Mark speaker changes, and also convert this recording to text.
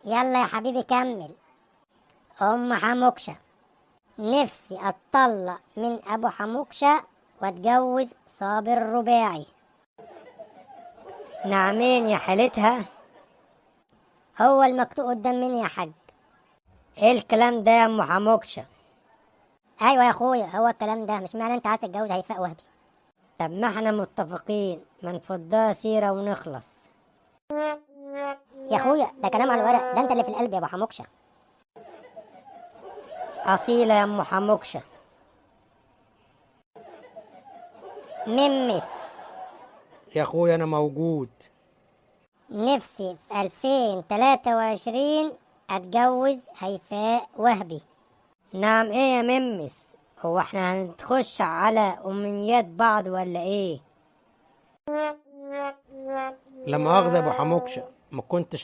Speaker 1: يلا يا حبيبي كمل. ام حموكشة: نفسي اتطلق من ابو حموكشة واتجوز صابر الرباعي.
Speaker 2: نعمين يا حالتها؟
Speaker 1: هو المكتوب قدام مني يا حاج.
Speaker 2: ايه الكلام ده يا ام حموكشة؟
Speaker 1: ايوه يا اخويا، هو الكلام ده. مش معنى انت عايز تتجوز هيفاء وهبي.
Speaker 2: طب ما احنا متفقين، ما نفضها سيرة ونخلص.
Speaker 1: يا اخويا ده كلام على الورق، ده انت اللي في القلب يا ابو حموكشة.
Speaker 2: أصيلة يا ام حموكشة.
Speaker 1: ممس:
Speaker 2: يا اخويا انا موجود.
Speaker 1: نفسي في 2023 اتجوز هيفاء وهبي.
Speaker 2: نعم ايه يا ممس؟ هو احنا هنتخش على امنيات بعض ولا ايه؟ لا مؤاخذة يا ابو حموكشة، ما كنتش